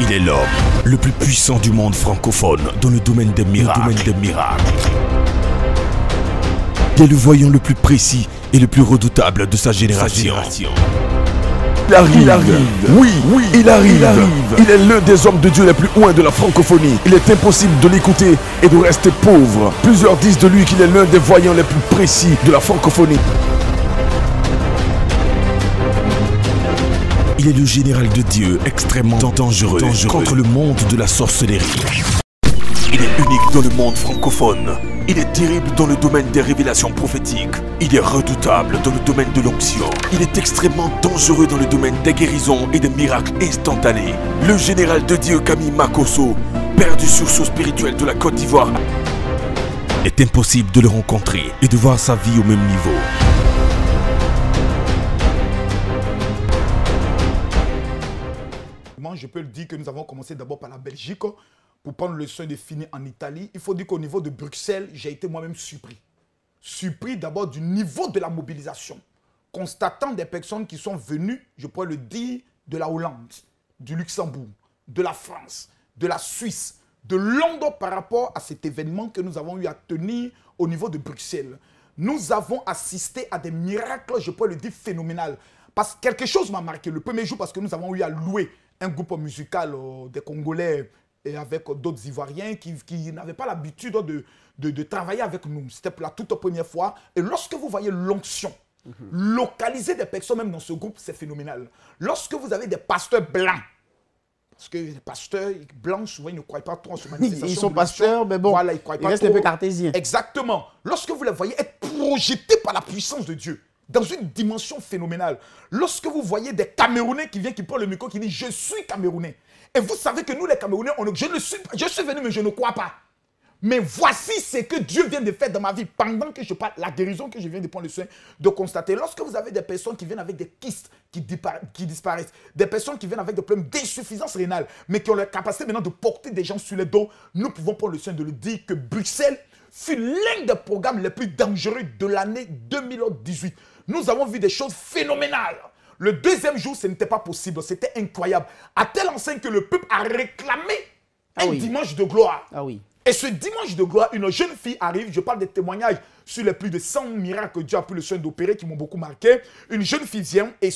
Il est l'homme le plus puissant du monde francophone dans le domaine des miracles. Il est le voyant le plus précis et le plus redoutable de sa génération. Il arrive. Oui, il arrive. Il est l'un des hommes de Dieu les plus loin de la francophonie. Il est impossible de l'écouter et de rester pauvre. Plusieurs disent de lui qu'il est l'un des voyants les plus précis de la francophonie. Il est le général de Dieu extrêmement dangereux contre le monde de la sorcellerie. Il est unique dans le monde francophone. Il est terrible dans le domaine des révélations prophétiques. Il est redoutable dans le domaine de l'onction. Il est extrêmement dangereux dans le domaine des guérisons et des miracles instantanés. Le général de Dieu Camille Makosso, père du sursaut spirituel de la Côte d'Ivoire. Il est impossible de le rencontrer et de voir sa vie au même niveau. Je peux le dire que nous avons commencé d'abord par la Belgique pour prendre le soin de finir en Italie. Il faut dire qu'au niveau de Bruxelles, j'ai été moi-même surpris. Surpris d'abord du niveau de la mobilisation. Constatant des personnes qui sont venues, je pourrais le dire, de la Hollande, du Luxembourg, de la France, de la Suisse, de Londres par rapport à cet événement que nous avons eu à tenir au niveau de Bruxelles. Nous avons assisté à des miracles, je pourrais le dire, phénoménal. Parce que quelque chose m'a marqué le premier jour parce que nous avons eu à louer un groupe musical des Congolais et avec d'autres Ivoiriens qui n'avaient pas l'habitude de travailler avec nous. C'était pour la toute première fois. Et lorsque vous voyez l'onction, localiser des personnes même dans ce groupe, c'est phénoménal. Lorsque vous avez des pasteurs blancs, parce que les pasteurs blancs, souvent, ils ne croient pas trop en ce manifestation. Ils sont pasteurs, mais bon, voilà, ils restent un peu cartésiens. Exactement. Lorsque vous les voyez être projetés par la puissance de Dieu, dans une dimension phénoménale. Lorsque vous voyez des Camerounais qui viennent, qui prennent le micro, qui disent « Je suis Camerounais ». Et vous savez que nous, les Camerounais, je suis venu, mais je ne crois pas. Mais voici ce que Dieu vient de faire dans ma vie. Pendant que je parle, la guérison que je viens de prendre le soin de constater. Lorsque vous avez des personnes qui viennent avec des kystes qui disparaissent, des personnes qui viennent avec des problèmes d'insuffisance rénale, mais qui ont la capacité maintenant de porter des gens sur les dos, nous pouvons prendre le soin de le dire que Bruxelles fut l'un des programmes les plus dangereux de l'année 2018. Nous avons vu des choses phénoménales. Le deuxième jour, ce n'était pas possible. C'était incroyable. À tel enseigne que le peuple a réclamé un dimanche de gloire. Et ce dimanche de gloire, une jeune fille arrive. Je parle des témoignages sur les plus de 100 miracles que Dieu a pris le soin d'opérer qui m'ont beaucoup marqué. Une jeune fille vient et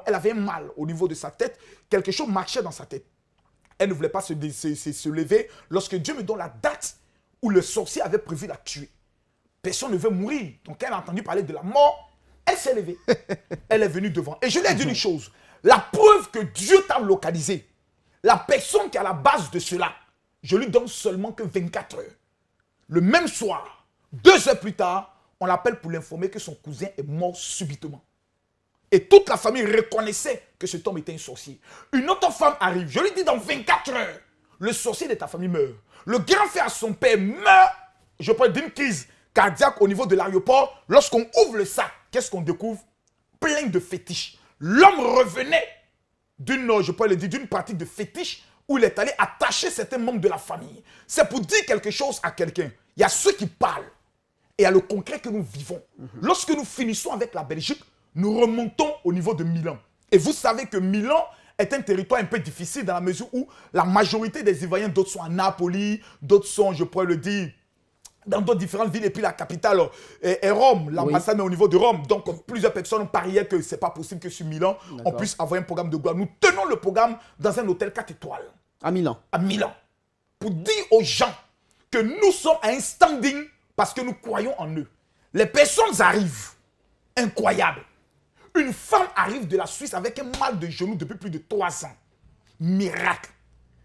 elle avait un mal au niveau de sa tête. Quelque chose marchait dans sa tête. Elle ne voulait pas se lever. Lorsque Dieu me donne la date où le sorcier avait prévu la tuer. Personne ne veut mourir. Donc elle a entendu parler de la mort. Elle s'est levée. Elle est venue devant. Et je lui ai dit une chose. La preuve que Dieu t'a localisé, la personne qui est à la base de cela, je lui donne seulement que 24 heures. Le même soir, 2 heures plus tard, on l'appelle pour l'informer que son cousin est mort subitement. Et toute la famille reconnaissait que cet homme était un sorcier. Une autre femme arrive. Je lui dis dans 24 heures, le sorcier de ta famille meurt. Le grand frère à son père meurt, je parle d'une crise cardiaque au niveau de l'aéroport. Lorsqu'on ouvre le sac, qu'est-ce qu'on découvre? Plein de fétiches. L'homme revenait d'une pratique de fétiche où il est allé attacher certains membres de la famille. C'est pour dire quelque chose à quelqu'un. Il y a ceux qui parlent et il y a le concret que nous vivons. Lorsque nous finissons avec la Belgique, nous remontons au niveau de Milan. Et vous savez que Milan est un territoire un peu difficile dans la mesure où la majorité des Ivoiriens, d'autres sont à Napoli, d'autres sont, je pourrais le dire, dans d'autres différentes villes, et puis la capitale est Rome, l'ambassade est au niveau de Rome. Donc plusieurs personnes pariaient que ce n'est pas possible que sur Milan, on puisse avoir un programme de gloire. Nous tenons le programme dans un hôtel 4 étoiles. À Milan. À Milan. Pour dire aux gens que nous sommes à un standing parce que nous croyons en eux. Les personnes arrivent. Incroyable. Une femme arrive de la Suisse avec un mal de genou depuis plus de 3 ans. Miracle.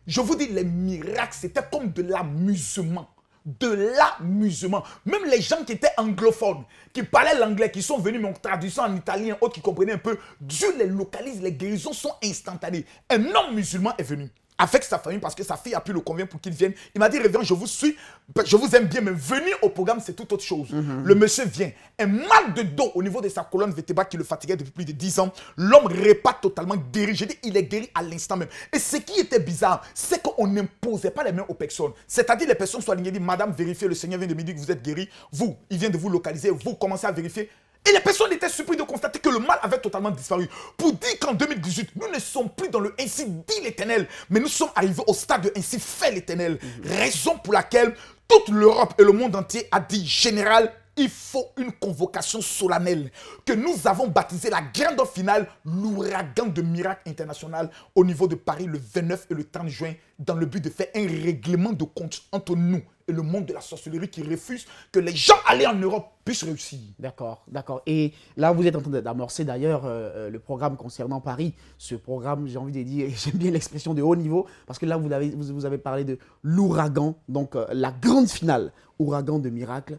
Je vous dis, les miracles, c'était comme de l'amusement. De l'amusement. Même les gens qui étaient anglophones, qui parlaient l'anglais, qui sont venus, mais en traduisant en italien, autres qui comprenaient un peu, Dieu les localise, les guérisons sont instantanées. Un homme musulman est venu avec sa famille parce que sa fille a pu le convaincre pour qu'il vienne. Il m'a dit, révérend, je vous suis, je vous aime bien, mais venir au programme, c'est tout autre chose. Le monsieur vient. Un mal de dos au niveau de sa colonne vertébrale qui le fatiguait depuis plus de 10 ans. L'homme répare totalement guéri. J'ai dit, il est guéri à l'instant même. Et ce qui était bizarre, c'est qu'on n'imposait pas les mains aux personnes. C'est-à-dire, les personnes sont alignées, disent, madame, vérifiez, le Seigneur vient de me dire que vous êtes guéri. Vous, il vient de vous localiser, vous commencez à vérifier. Et les personnes étaient surprises de constater que le mal avait totalement disparu. Pour dire qu'en 2018, nous ne sommes plus dans le ainsi dit l'Éternel, mais nous sommes arrivés au stade de ainsi fait l'Éternel. Raison pour laquelle toute l'Europe et le monde entier a dit, général, il faut une convocation solennelle que nous avons baptisée la grande finale, l'ouragan de miracle international au niveau de Paris le 29 et le 30 juin dans le but de faire un règlement de compte entre nous et le monde de la sorcellerie qui refuse que les gens allés en Europe puissent réussir. D'accord, d'accord. Et là, vous êtes en train d'amorcer d'ailleurs le programme concernant Paris. Ce programme, j'ai envie de dire, j'aime bien l'expression de haut niveau, parce que là, vous avez parlé de l'ouragan, donc la grande finale, ouragan de miracle.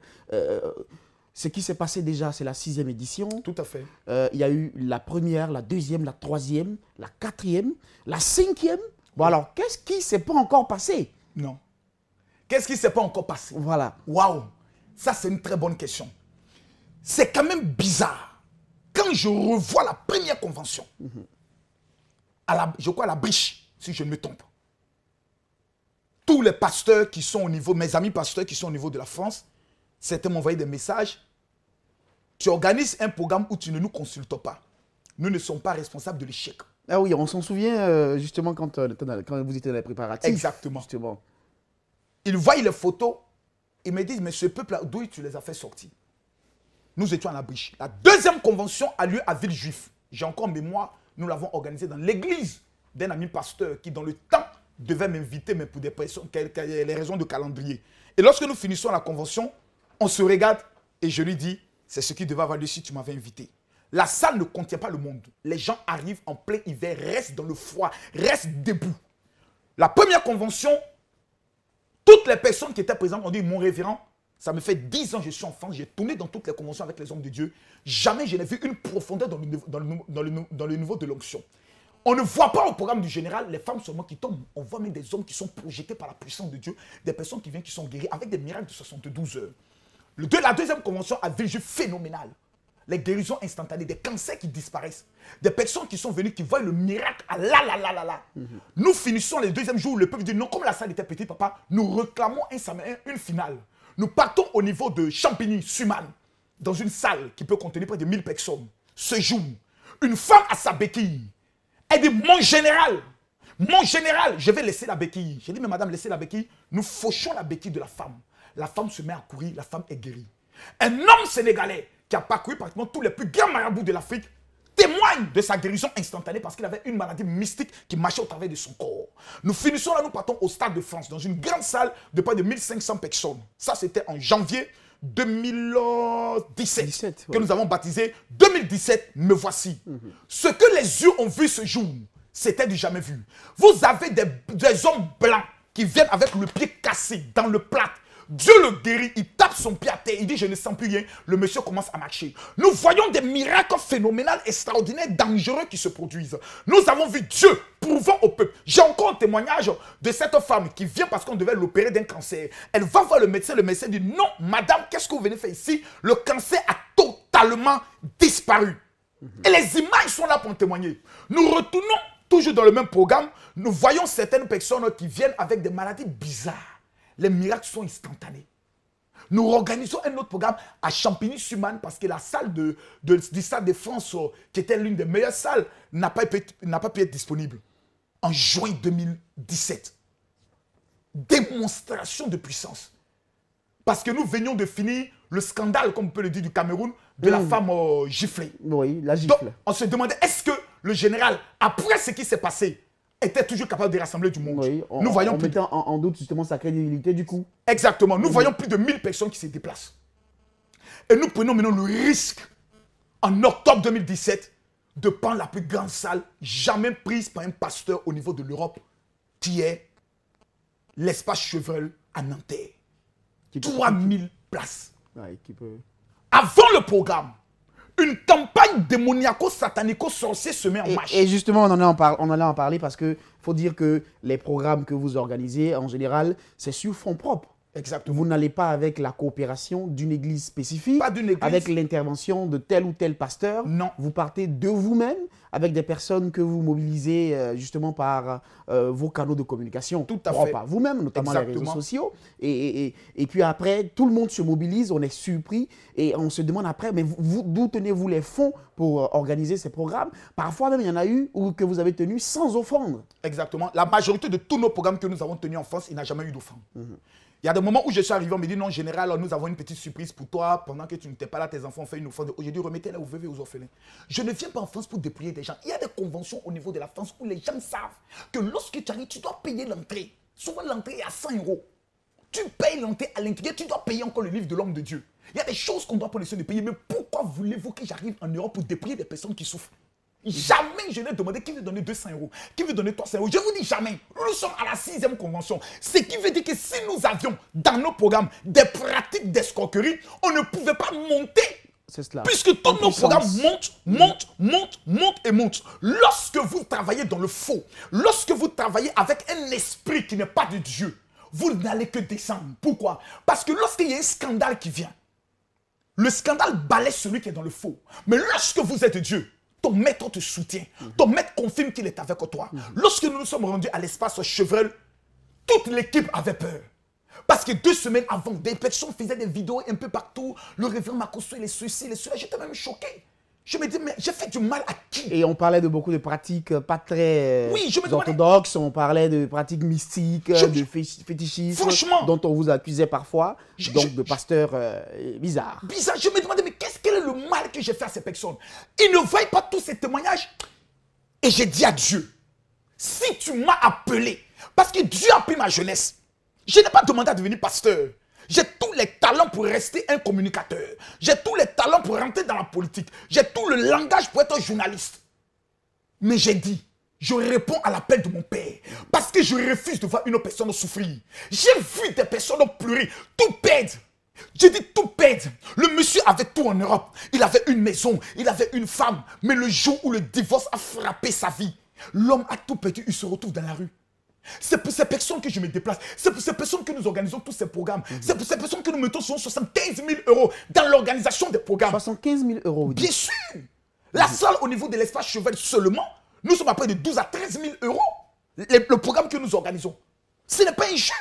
Ce qui s'est passé déjà, c'est la 6e édition. Tout à fait. Il y a eu la première, la deuxième, la troisième, la quatrième, la cinquième. Bon alors, qu'est-ce qui ne s'est pas encore passé? Non. Qu'est-ce qui ne s'est pas encore passé? Voilà. Waouh! Ça, c'est une très bonne question. C'est quand même bizarre. Quand je revois la première convention, je crois à la Briche, si je ne me trompe, tous les pasteurs qui sont au niveau, mes amis pasteurs qui sont au niveau de la France, certains m'ont envoyé des messages. Tu organises un programme où tu ne nous consultes pas. Nous ne sommes pas responsables de l'échec. Ah oui, on s'en souvient justement quand vous étiez dans les préparatifs. Exactement. Justement. Ils voient les photos, ils me disent, mais ce peuple-là, d'où tu les as fait sortir? Nous étions à la Briche. La deuxième convention a lieu à Villejuif. J'ai encore en mémoire, nous l'avons organisée dans l'église d'un ami pasteur qui, dans le temps, devait m'inviter, mais pour des personnes, les raisons de calendrier. Et lorsque nous finissons la convention, on se regarde et je lui dis, c'est ce qui devait avoir lieu si tu m'avais invité. La salle ne contient pas le monde. Les gens arrivent en plein hiver, restent dans le froid, restent debout. La première convention, toutes les personnes qui étaient présentes ont dit, mon révérend, ça me fait 10 ans que je suis en France, j'ai tourné dans toutes les conventions avec les hommes de Dieu. Jamais je n'ai vu une profondeur dans le niveau de l'onction. On ne voit pas au programme du général les femmes seulement qui tombent. On voit même des hommes qui sont projetés par la puissance de Dieu, des personnes qui viennent, qui sont guéries avec des miracles de 72 heures. La deuxième convention a vu un jeu phénoménal. Les guérisons instantanées, des cancers qui disparaissent, des personnes qui sont venues, qui voient le miracle, ah là là là là là. Nous finissons le deuxième jour, le peuple dit non, comme la salle était petite, papa, nous réclamons une finale. Nous partons au niveau de Champigny-Suman, dans une salle qui peut contenir près de 1000 personnes. Ce jour, une femme à sa béquille, elle dit, mon général, je vais laisser la béquille. J'ai dit, mais madame, laissez la béquille. Nous fauchons la béquille de la femme. La femme se met à courir, la femme est guérie. Un homme sénégalais qui a parcouru pratiquement tous les plus grands marabouts de l'Afrique témoigne de sa guérison instantanée parce qu'il avait une maladie mystique qui marchait au travers de son corps. Nous finissons là, nous partons au Stade de France, dans une grande salle de près de 1500 personnes. Ça, c'était en janvier 2017 que nous avons baptisé 2017, me voici. Ce que les yeux ont vu ce jour, c'était du jamais vu. Vous avez des hommes blancs qui viennent avec le pied cassé dans le plâtre. Dieu le guérit, il tape son pied à terre, il dit je ne sens plus rien, le monsieur commence à marcher. Nous voyons des miracles phénoménaux, extraordinaires, dangereux qui se produisent. Nous avons vu Dieu prouvant au peuple. J'ai encore un témoignage de cette femme qui vient parce qu'on devait l'opérer d'un cancer. Elle va voir le médecin dit non madame, qu'est-ce que vous venez faire ici? Le cancer a totalement disparu. Et les images sont là pour en témoigner. Nous retournons toujours dans le même programme, nous voyons certaines personnes qui viennent avec des maladies bizarres. Les miracles sont instantanés. Nous organisons un autre programme à Champigny-sur-Marne parce que la salle du Stade de France, qui était l'une des meilleures salles, n'a pas pu être disponible. En juin 2017. Démonstration de puissance. Parce que nous venions de finir le scandale, comme on peut le dire, du Cameroun, de la femme giflée. Oui, la gifle. Donc, on se demandait, est-ce que le général, après ce qui s'est passé, était toujours capable de rassembler du monde? Oui, nous voyons plus mettant en doute justement sa crédibilité du coup. Exactement. Nous voyons plus de 1000 personnes qui se déplacent. Et nous prenons maintenant le risque, en octobre 2017, de prendre la plus grande salle jamais prise par un pasteur au niveau de l'Europe, qui est l'espace Chevreul à Nanterre. 3000 places. Ouais, Avant le programme, une campagne démoniaco-satanico-sorcier se met en marche. Et justement, on allait en parler parce qu'il faut dire que les programmes que vous organisez, en général, c'est sur fonds propres. Exactement. Vous n'allez pas avec la coopération d'une église spécifique, Pas d'une église. avec l'intervention de tel ou tel pasteur. Non. Vous partez de vous-même, avec des personnes que vous mobilisez justement par vos canaux de communication. Tout à fait. Par vous-même, notamment les Exactement. réseaux sociaux. Et puis après, tout le monde se mobilise, on est surpris et on se demande après, mais d'où tenez-vous les fonds pour organiser ces programmes? Parfois même, il y en a eu où que vous avez tenu sans offrande. Exactement. La majorité de tous nos programmes que nous avons tenus en France, il n'a jamais eu d'offrande. Il y a des moments où je suis arrivé, on me dit non, général, nous avons une petite surprise pour toi. Pendant que tu n'étais pas là, tes enfants ont fait une offrande. Aujourd'hui, remettez-la aux veuves et aux orphelins. Je ne viens pas en France pour dépouiller des gens. Il y a des conventions au niveau de la France où les gens savent que lorsque tu arrives, tu dois payer l'entrée. Souvent, l'entrée est à 100 €. Tu payes l'entrée à l'intérieur, tu dois payer encore le livre de l'homme de Dieu. Il y a des choses qu'on doit prendre le soin de payer. Mais pourquoi voulez-vous que j'arrive en Europe pour dépouiller des personnes qui souffrent? Jamais je n'ai demandé qui veut donner 200 €, qui veut donner 300 €. Je vous dis jamais. Nous sommes à la 6e convention. Ce qui veut dire que si nous avions dans nos programmes des pratiques d'escroquerie, on ne pouvait pas monter. C'est cela. Puisque tous nos programmes montent et montent. Lorsque vous travaillez dans le faux, lorsque vous travaillez avec un esprit qui n'est pas de Dieu, vous n'allez que descendre. Pourquoi? Parce que lorsqu'il y a un scandale qui vient, le scandale balaie celui qui est dans le faux. Mais lorsque vous êtes Dieu, ton maître te soutient. Ton maître confirme qu'il est avec toi. Lorsque nous nous sommes rendus à l'espace Chevreul, toute l'équipe avait peur. Parce que 2 semaines avant, des personnes faisaient des vidéos un peu partout. Le révérend Makosso, les ceci, les cela. J'étais même choqué. Je me dis, mais j'ai fait du mal à qui? Et on parlait de beaucoup de pratiques pas très Oui, je me demandais- orthodoxes, on parlait de pratiques mystiques, de fétichisme, Franchement. dont on vous accusait parfois, donc de pasteurs bizarres. Bizarre, je me demandais, mais quel est le mal que j'ai fait à ces personnes? Ils ne voient pas tous ces témoignages. Et j'ai dit à Dieu, si tu m'as appelé, parce que Dieu a pris ma jeunesse, je n'ai pas demandé à devenir pasteur. J'ai tous les talents pour rester un communicateur. J'ai tous les talents pour rentrer dans la politique. J'ai tout le langage pour être journaliste. Mais j'ai dit, je réponds à l'appel de mon père. Parce que je refuse de voir une personne souffrir. J'ai vu des personnes pleurer, tout perdre. J'ai dit tout perdre. Le monsieur avait tout en Europe. Il avait une maison, il avait une femme. Mais le jour où le divorce a frappé sa vie, l'homme a tout perdu, il se retrouve dans la rue. C'est pour ces personnes que je me déplace. C'est pour ces personnes que nous organisons tous ces programmes. C'est pour ces personnes que nous mettons souvent 75 000 € dans l'organisation des programmes. 75 000 €. vous dites. Bien sûr. La salle au niveau de l'espace Chevreul seulement, nous sommes à près de 12 à 13 000 €. Le programme que nous organisons. Ce n'est pas un jeu.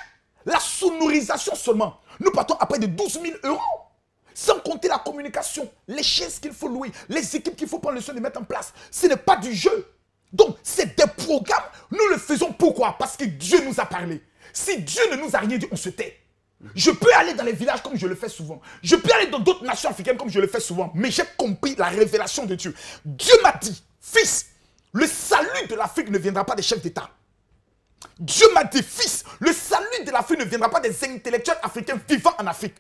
La sonorisation seulement. Nous partons à près de 12 000 €. Sans compter la communication, les chaises qu'il faut louer, les équipes qu'il faut prendre le soin de mettre en place. Ce n'est pas du jeu. Donc, c'est des programmes, nous le faisons pourquoi? Parce que Dieu nous a parlé. Si Dieu ne nous a rien dit, on se tait. Je peux aller dans les villages comme je le fais souvent. Je peux aller dans d'autres nations africaines comme je le fais souvent. Mais j'ai compris la révélation de Dieu. Dieu m'a dit, fils, le salut de l'Afrique ne viendra pas des chefs d'État. Dieu m'a dit, fils, le salut de l'Afrique ne viendra pas des intellectuels africains vivant en Afrique.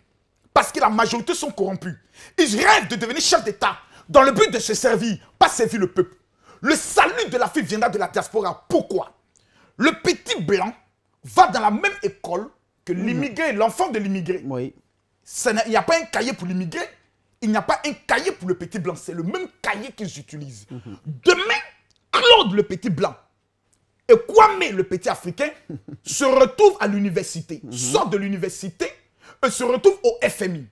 Parce que la majorité sont corrompus. Ils rêvent de devenir chefs d'État dans le but de se servir, pas servir le peuple. Le salut de l'Afrique viendra de la diaspora. Pourquoi? Le petit blanc va dans la même école que l'immigré, l'enfant de l'immigré. Oui. Il n'y a pas un cahier pour l'immigré, il n'y a pas un cahier pour le petit blanc. C'est le même cahier qu'ils utilisent. Demain, Claude le petit blanc et Kwame le petit africain se retrouvent à l'université, sortent de l'université et se retrouvent au FMI.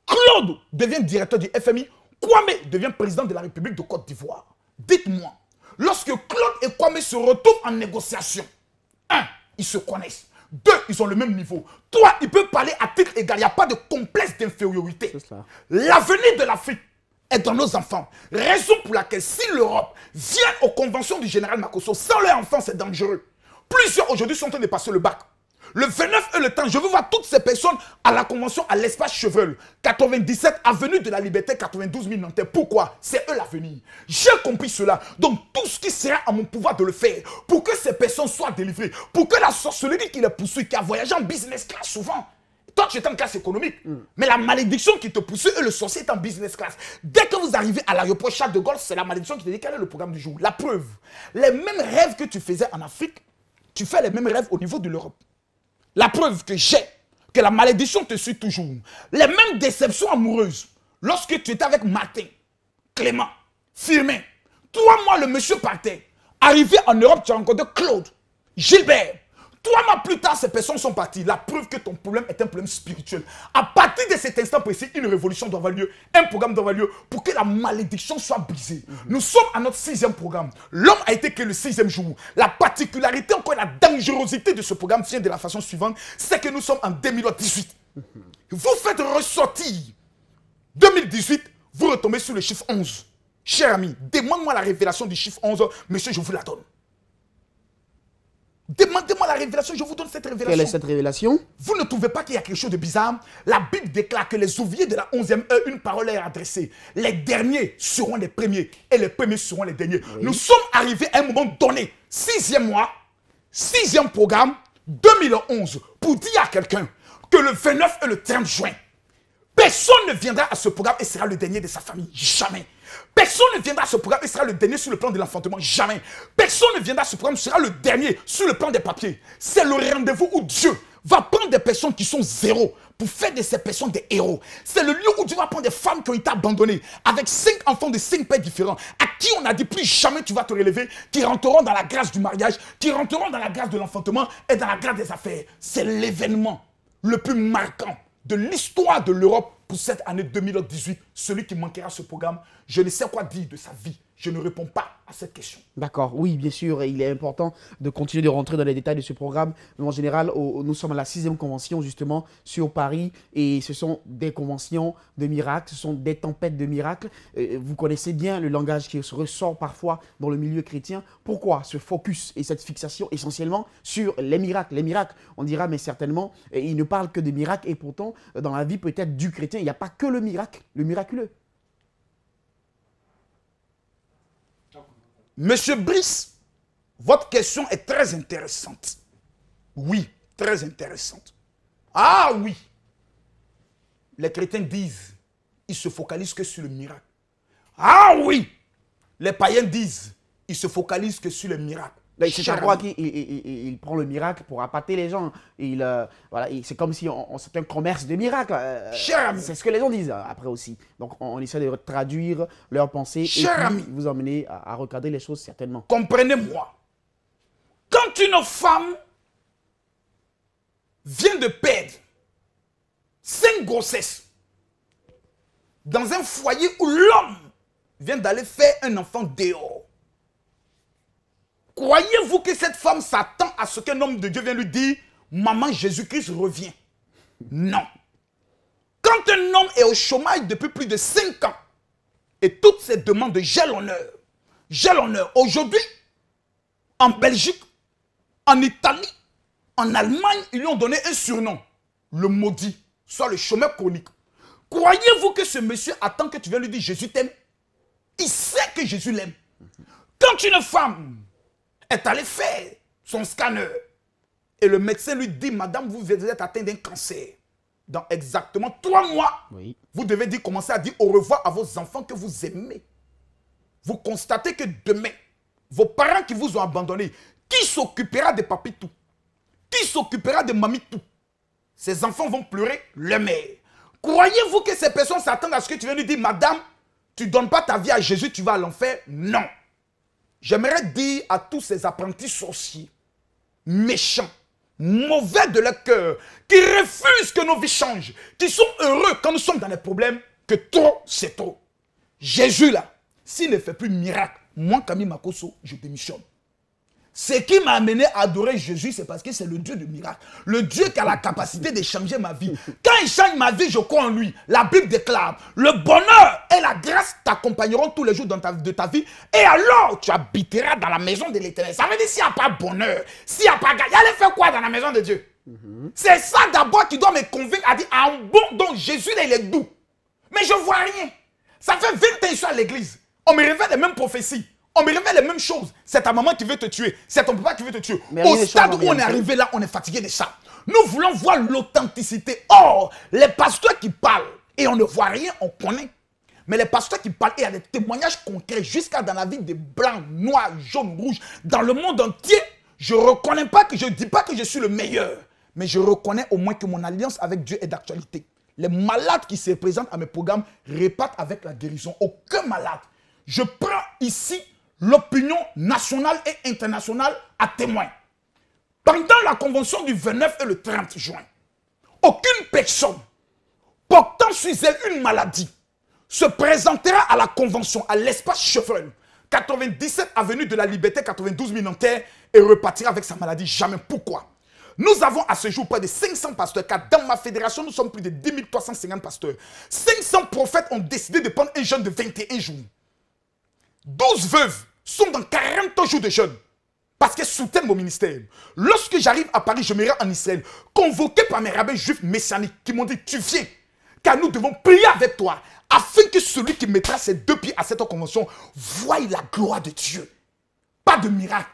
Claude devient directeur du FMI, Kwame devient président de la République de Côte d'Ivoire. Dites-moi, lorsque Claude et Kwame se retrouvent en négociation, 1, ils se connaissent. 2, ils ont le même niveau. 3, ils peuvent parler à titre égal. Il n'y a pas de complexe d'infériorité. L'avenir de l'Afrique est dans nos enfants. Raison pour laquelle si l'Europe vient aux conventions du général Makosso, sans leurs enfants, c'est dangereux. Plusieurs aujourd'hui sont en train de passer le bac. Le 29 et le temps, je veux voir toutes ces personnes à la convention à l'espace Chevreul. 97 avenue de la Liberté, 92 000 Nantais. Pourquoi? C'est eux l'avenir. J'ai compris cela. Donc tout ce qui sera à mon pouvoir de le faire pour que ces personnes soient délivrées, pour que la sorcellerie qui les poursuit, qui a voyagé en business class souvent. Toi, tu es en classe économique. Mais la malédiction qui te poursuit et le sorcier est en business class. Dès que vous arrivez à l'aéroport Charles de Gaulle, c'est la malédiction qui te dit quel est le programme du jour. La preuve. Les mêmes rêves que tu faisais en Afrique, tu fais les mêmes rêves au niveau de l'Europe. La preuve que j'ai, que la malédiction te suit toujours. Les mêmes déceptions amoureuses. Lorsque tu étais avec Martin, Clément, Firmin, 3 mois le monsieur partait. Arrivé en Europe, tu as rencontré Claude, Gilbert. 3 mois plus tard, ces personnes sont parties. La preuve que ton problème est un problème spirituel. À partir de cet instant précis, une révolution doit avoir lieu, un programme doit avoir lieu pour que la malédiction soit brisée. Nous sommes à notre 6e programme. L'homme a été créé le 6e jour. La particularité, encore la dangerosité de ce programme vient de la façon suivante, c'est que nous sommes en 2018. Vous faites ressortir 2018, vous retombez sur le chiffre 11. Cher ami, demande-moi la révélation du chiffre 11, monsieur, je vous la donne. Demandez-moi la révélation, je vous donne cette révélation. Quelle est cette révélation? Vous ne trouvez pas qu'il y a quelque chose de bizarre? La Bible déclare que les ouvriers de la 11e heure, une parole est adressée. Les derniers seront les premiers et les premiers seront les derniers. Oui. Nous sommes arrivés à un moment donné, 6e mois, 6e programme, 2011, pour dire à quelqu'un que le 29 et le 30 juin, personne ne viendra à ce programme et sera le dernier de sa famille. Jamais. Personne ne viendra à ce programme et sera le dernier sur le plan de l'enfantement. Jamais. Personne ne viendra à ce programme et sera le dernier sur le plan des papiers. C'est le rendez-vous où Dieu va prendre des personnes qui sont zéro pour faire de ces personnes des héros. C'est le lieu où Dieu va prendre des femmes qui ont été abandonnées avec 5 enfants de 5 pères différents, à qui on a dit plus jamais tu vas te relever, qui rentreront dans la grâce du mariage, qui rentreront dans la grâce de l'enfantement et dans la grâce des affaires. C'est l'événement le plus marquant de l'histoire de l'Europe pour cette année 2018. Celui qui manquera ce programme, je ne sais quoi dire de sa vie. Je ne réponds pas à cette question. D'accord, oui, bien sûr, il est important de continuer de rentrer dans les détails de ce programme. Mais en général, nous sommes à la 6e convention, justement, sur Paris. Et ce sont des conventions de miracles, ce sont des tempêtes de miracles. Vous connaissez bien le langage qui ressort parfois dans le milieu chrétien. Pourquoi ce focus et cette fixation essentiellement sur les miracles? Les miracles, on dira, mais certainement, il ne parle que de miracles. Et pourtant, dans la vie peut-être du chrétien, il n'y a pas que le miracle, le miraculeux. Monsieur Brice, votre question est très intéressante. Oui, très intéressante. Ah oui. Les chrétiens disent, ils se focalisent que sur le miracle. Ah oui. Les païens disent, ils se focalisent que sur le miracle. C'est à croire qu'il prend le miracle pour appâter les gens. Voilà, c'est comme si c'était un commerce de miracles. C'est ce que les gens disent après aussi. Donc on essaie de traduire leurs pensées et puis vous emmener à recadrer les choses certainement. Comprenez-moi. Quand une femme vient de perdre 5 grossesses dans un foyer où l'homme vient d'aller faire un enfant dehors, croyez-vous que cette femme s'attend à ce qu'un homme de Dieu vienne lui dire « Maman, Jésus-Christ revient ». Non. Quand un homme est au chômage depuis plus de 5 ans et toutes ses demandes de j'ai l'honneur, aujourd'hui, en Belgique, en Italie, en Allemagne, ils lui ont donné un surnom, le maudit, soit le chômeur chronique. Croyez-vous que ce monsieur attend que tu viennes lui dire « Jésus t'aime » Il sait que Jésus l'aime. Quand une femme est allé faire son scanner et le médecin lui dit « Madame, vous êtes atteinte d'un cancer. Dans exactement 3 mois, oui, vous devez commencer à dire au revoir à vos enfants que vous aimez. » Vous constatez que demain, vos parents qui vous ont abandonné, qui s'occupera de papitou? Qui s'occupera de mamitou? Ces enfants vont pleurer leur mère. Croyez-vous que ces personnes s'attendent à ce que tu viennes lui dire « Madame, tu ne donnes pas ta vie à Jésus, tu vas à l'enfer ?» Non. J'aimerais dire à tous ces apprentis sorciers, méchants, mauvais de leur cœur, qui refusent que nos vies changent, qui sont heureux quand nous sommes dans des problèmes, que trop, c'est trop. Jésus, là, s'il ne fait plus de miracle, moi, Camille Makosso, je démissionne. Ce qui m'a amené à adorer Jésus, c'est parce que c'est le Dieu de miracle. Le Dieu qui a la capacité de changer ma vie. Quand il change ma vie, je crois en lui. La Bible déclare, le bonheur et la grâce t'accompagneront tous les jours de ta vie. Et alors, tu habiteras dans la maison de l'Éternel. Ça veut dire s'il n'y a pas bonheur, s'il n'y a pas grâce, il allait faire quoi dans la maison de Dieu? C'est ça d'abord qui doit me convaincre à dire, ah bon, donc Jésus, là, il est doux. Mais je ne vois rien. Ça fait 20 ans que je suis à l'église. On me révèle les mêmes prophéties. On me révèle les mêmes choses. C'est ta maman qui veut te tuer. C'est ton papa qui veut te tuer. Mais au stade où on est arrivé là, on est fatigué de ça. Nous voulons voir l'authenticité. Or, les pasteurs qui parlent et on ne voit rien, on connaît. Mais les pasteurs qui parlent et il y a des témoignages concrets jusqu'à dans la vie des blancs, noirs, jaunes, rouges, dans le monde entier. Je ne reconnais pas que je ne dis pas que je suis le meilleur. Mais je reconnais au moins que mon alliance avec Dieu est d'actualité. Les malades qui se présentent à mes programmes repartent avec la guérison. Aucun malade. Je prends ici l'opinion nationale et internationale à témoin. Pendant la convention du 29 et le 30 juin, aucune personne portant sur elle une maladie se présentera à la convention, à l'espace Chevreul, 97 avenue de la Liberté, 92 000 Nanterre, et repartira avec sa maladie. Jamais. Pourquoi? Nous avons à ce jour près de 500 pasteurs, car dans ma fédération, nous sommes plus de 10 350 pasteurs. 500 prophètes ont décidé de prendre un jeûne de 21 jours. 12 veuves sont dans 40 jours de jeûne, parce qu'elles soutiennent mon ministère. Lorsque j'arrive à Paris, je me rends en Israël, convoqué par mes rabbins juifs messianiques, qui m'ont dit, tu viens, car nous devons prier avec toi, afin que celui qui mettra ses 2 pieds à cette convention voie la gloire de Dieu. Pas de miracle,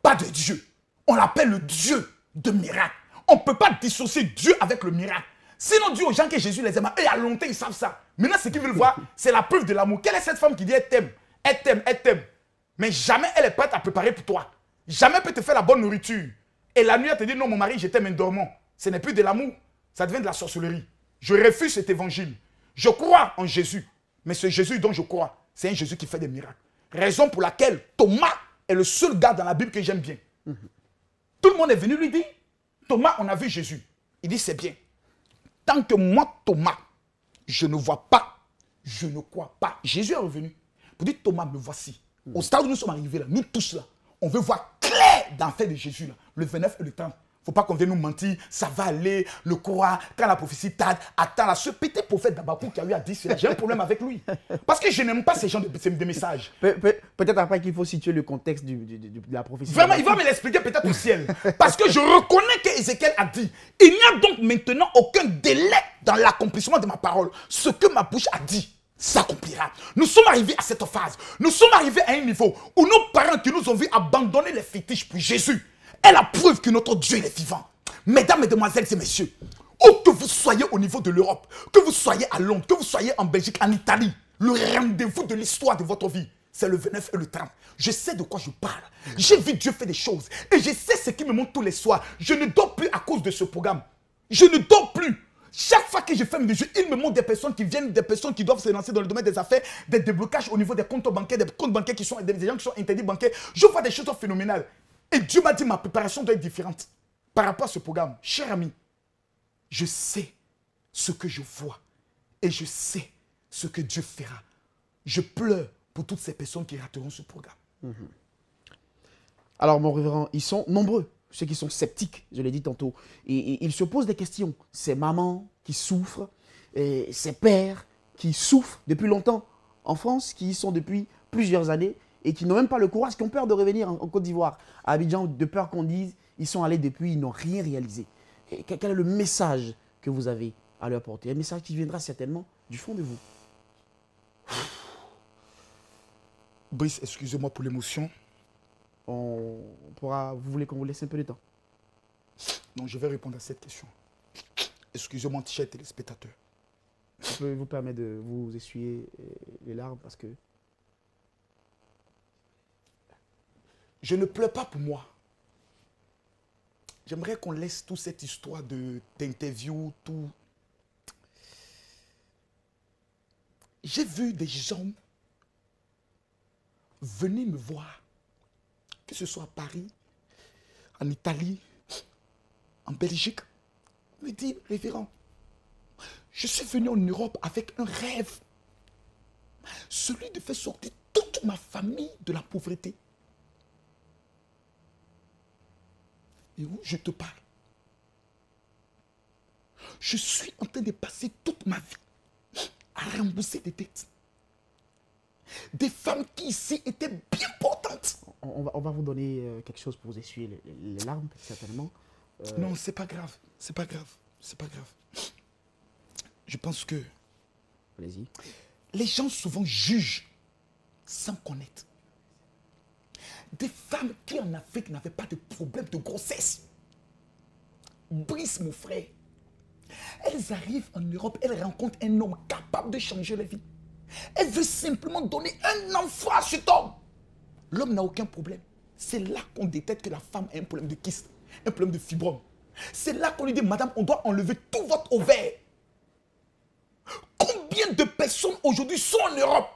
pas de Dieu. On l'appelle le Dieu de miracle. On ne peut pas dissocier Dieu avec le miracle. Sinon, Dieu aux gens que Jésus les aime, et à longtemps, ils savent ça. Maintenant, ce qu'ils veulent voir, c'est la preuve de l'amour. Quelle est cette femme qui dit, elle t'aime, elle t'aime, elle t'aime. Mais jamais elle est prête à préparer pour toi. Jamais elle peut te faire la bonne nourriture. Et la nuit, elle te dit, non, mon mari, je t'aime un dormant. Ce n'est plus de l'amour, ça devient de la sorcellerie. Je refuse cet évangile. Je crois en Jésus. Mais ce Jésus dont je crois, c'est un Jésus qui fait des miracles. Raison pour laquelle Thomas est le seul gars dans la Bible que j'aime bien. Tout le monde est venu lui dire, Thomas, on a vu Jésus. Il dit, c'est bien. Tant que moi, Thomas, je ne vois pas, je ne crois pas. Jésus est revenu pour dire, Thomas, me voici. Au stade où nous sommes arrivés là, nous tous là, on veut voir clair dans l'affaire de Jésus là, le 29 et le 30. Il ne faut pas qu'on vienne nous mentir, ça va aller, le croire, quand la prophétie tarde, attends là, ce petit prophète d'Abakou qui a eu à dire cela, j'ai un problème avec lui. Parce que je n'aime pas ces gens de messages. Peut-être après qu'il faut situer le contexte de la prophétie. Vraiment, il va me l'expliquer peut-être au ciel. Parce que je reconnais qu'Ézéchiel a dit, il n'y a donc maintenant aucun délai dans l'accomplissement de ma parole. Ce que ma bouche a dit s'accomplira. Nous sommes arrivés à cette phase. Nous sommes arrivés à un niveau où nos parents qui nous ont vu abandonner les fétiches pour Jésus est la preuve que notre Dieu est vivant. Mesdames, Mesdemoiselles et Messieurs, où que vous soyez au niveau de l'Europe, que vous soyez à Londres, que vous soyez en Belgique, en Italie, le rendez-vous de l'histoire de votre vie, c'est le 29 et le 30. Je sais de quoi je parle. J'ai vu Dieu faire des choses. Et je sais ce qui me montre tous les soirs. Je ne dors plus à cause de ce programme. Je ne dors plus. Chaque fois que je fais mes jeux, il me montre des personnes qui viennent, des personnes qui doivent se lancer dans le domaine des affaires, des déblocages au niveau des comptes bancaires, des comptes bancaires qui sont des gens qui sont interdits bancaires. Je vois des choses phénoménales. Et Dieu m'a dit, ma préparation doit être différente par rapport à ce programme. Cher ami, je sais ce que je vois et je sais ce que Dieu fera. Je pleure pour toutes ces personnes qui rateront ce programme. Alors, mon révérend, ils sont nombreux, ceux qui sont sceptiques, je l'ai dit tantôt. Et ils se posent des questions. Ces mamans qui souffrent, et ces pères qui souffrent depuis longtemps en France, qui y sont depuis plusieurs années, et qui n'ont même pas le courage, qui ont peur de revenir en Côte d'Ivoire, à Abidjan, de peur qu'on dise ils sont allés depuis, ils n'ont rien réalisé. Et quel est le message que vous avez à leur porter? Un message qui viendra certainement du fond de vous. Brice, excusez-moi pour l'émotion. Vous voulez qu'on vous laisse un peu de temps? Non, je vais répondre à cette question. Excusez-moi, chers téléspectateurs. Je peux vous permettre de vous essuyer les larmes parce que... Je ne pleure pas pour moi. J'aimerais qu'on laisse toute cette histoire d'interview, tout. J'ai vu des gens venir me voir, que ce soit à Paris, en Italie, en Belgique, me dire, révérend, je suis venu en Europe avec un rêve, celui de faire sortir toute ma famille de la pauvreté. Et où je te parle, je suis en train de passer toute ma vie à rembourser des dettes. Des femmes qui ici étaient bien portantes. On va vous donner quelque chose pour vous essuyer les larmes, certainement. Non, c'est pas grave. C'est pas grave. C'est pas grave. Je pense que... Allez-y. Les gens souvent jugent sans connaître. Des femmes qui en Afrique n'avaient pas de problème de grossesse. Brice, mon frère. Elles arrivent en Europe, elles rencontrent un homme capable de changer la vie. Elle veut simplement donner un enfant à cet homme. L'homme n'a aucun problème. C'est là qu'on détecte que la femme a un problème de kyste, un problème de fibrome. C'est là qu'on lui dit, madame, on doit enlever tout votre ovaire. Combien de personnes aujourd'hui sont en Europe,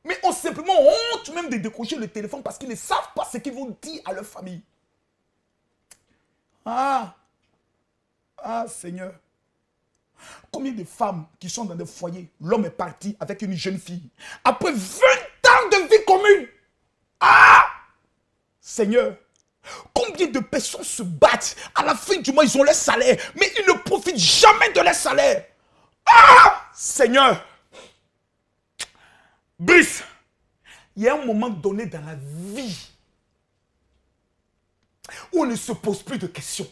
mais ont simplement honte même de décrocher le téléphone parce qu'ils ne savent pas ce qu'ils vont dire à leur famille. Ah, Seigneur. Combien de femmes qui sont dans des foyers, l'homme est parti avec une jeune fille. Après 20 ans de vie commune. Ah, Seigneur. Combien de personnes se battent. À la fin du mois, ils ont leur salaire. Mais ils ne profitent jamais de leur salaire. Ah, Seigneur. Brice, il y a un moment donné dans la vie où on ne se pose plus de questions.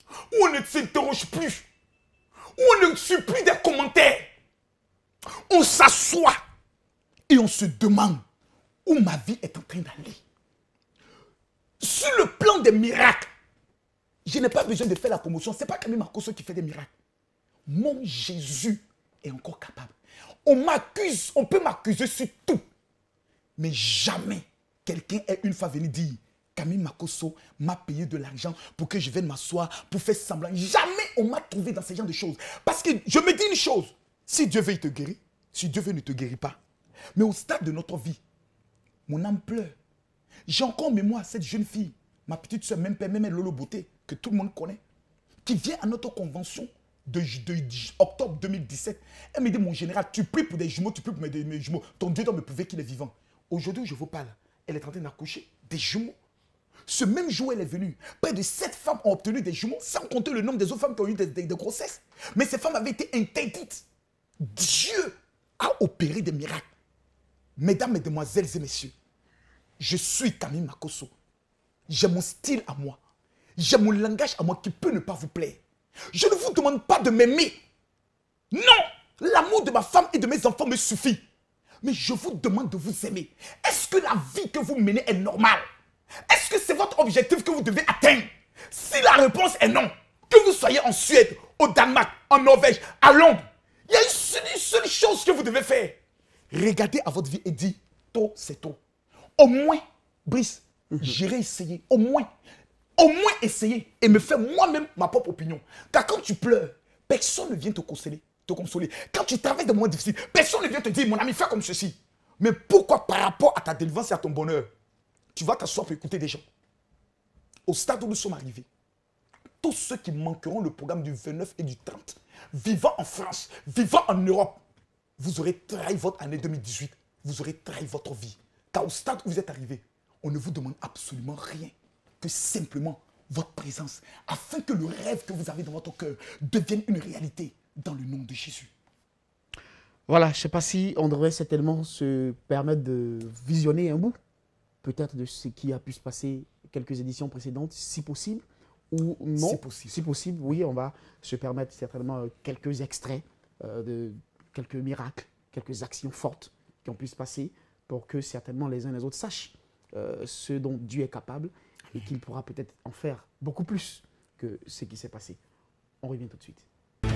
Où on ne s'interroge plus. Où on ne suit plus des commentaires. On s'assoit et on se demande où ma vie est en train d'aller. Sur le plan des miracles, je n'ai pas besoin de faire la promotion. Ce n'est pas Camille Makosso qui fait des miracles. Mon Jésus est encore capable. On peut m'accuser sur tout. Mais jamais quelqu'un est une fois venu dire Camille Makosso m'a payé de l'argent pour que je vienne m'asseoir, pour faire semblant. Jamais on m'a trouvé dans ce genre de choses. Parce que je me dis une chose. Si Dieu veut, il te guérit. Si Dieu veut, il ne te guérit pas. Mais au stade de notre vie, mon âme pleure. J'ai encore en mémoire cette jeune fille, ma petite soeur, même Lolo Beauté, que tout le monde connaît, qui vient à notre convention de octobre 2017. Elle me dit, mon général, tu pries pour des jumeaux, tu pries pour mes jumeaux. Ton Dieu doit me prouver qu'il est vivant. Aujourd'hui, je vous parle, elle est en train d'accoucher des jumeaux. Ce même jour, elle est venue. Près de 7 femmes ont obtenu des jumeaux, sans compter le nombre des autres femmes qui ont eu des grossesses. Mais ces femmes avaient été interdites. Dieu a opéré des miracles. Mesdames, mesdemoiselles et messieurs, je suis Camille Makosso. J'ai mon style à moi. J'ai mon langage à moi qui peut ne pas vous plaire. Je ne vous demande pas de m'aimer. Non, l'amour de ma femme et de mes enfants me suffit. Mais je vous demande de vous aimer. Est-ce que la vie que vous menez est normale? Est-ce que c'est votre objectif que vous devez atteindre? Si la réponse est non, que vous soyez en Suède, au Danemark, en Norvège, à Londres, il y a une seule chose que vous devez faire. Regardez à votre vie et dites, tôt c'est tôt. Au moins, Brice, j'irai essayer. Au moins essayer et me faire moi-même ma propre opinion. Car quand tu pleures, personne ne vient te consoler. Quand tu traverses des moments difficiles, personne ne vient te dire, mon ami, fais comme ceci. Mais pourquoi par rapport à ta délivrance et à ton bonheur, tu vas t'asseoir pour écouter des gens? Au stade où nous sommes arrivés, tous ceux qui manqueront le programme du 29 et du 30, vivant en France, vivant en Europe, vous aurez trahi votre année 2018. Vous aurez trahi votre vie. Car au stade où vous êtes arrivé, on ne vous demande absolument rien que simplement votre présence, afin que le rêve que vous avez dans votre cœur devienne une réalité dans le nom de Jésus. Voilà, je ne sais pas si on devrait certainement se permettre de visionner un bout, peut-être de ce qui a pu se passer quelques éditions précédentes, si possible, ou non. Si possible. Si possible, oui, on va se permettre certainement quelques extraits de quelques miracles, quelques actions fortes qui ont pu se passer pour que certainement les uns et les autres sachent ce dont Dieu est capable et qu'il pourra peut-être en faire beaucoup plus que ce qui s'est passé. On revient tout de suite.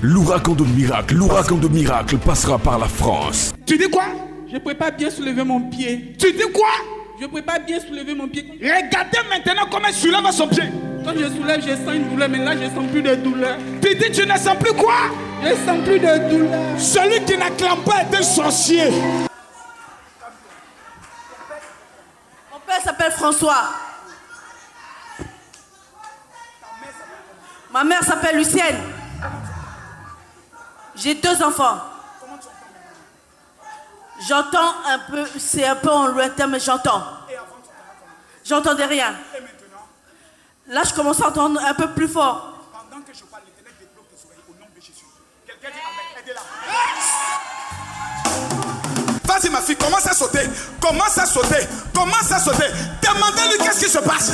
L'ouragan de miracle passera par la France. Tu dis quoi? Je ne pourrais pas bien soulever mon pied. Tu dis quoi? Je ne pourrais pas bien soulever mon pied. Regardez maintenant comment il soulève son pied. Quand je soulève, je sens une douleur, mais là, je ne sens plus de douleur. Tu dis tu ne sens plus quoi? Je ne sens plus de douleur. Celui qui n'acclame pas est un sorcier. Mon père s'appelle François. Ma mère s'appelle Lucienne. J'ai 2 enfants. J'entends un peu, c'est un peu en lointain, mais j'entends. J'entendais rien. Là, je commence à entendre un peu plus fort. Pendant que je parle, l'Éternel débloque tes oreilles au nom de Jésus. Quelqu'un dit amen, aidez-la. Vas-y ma fille, commence à sauter. Commence à sauter. Commence à sauter. Demandez-lui qu'est-ce qui se passe.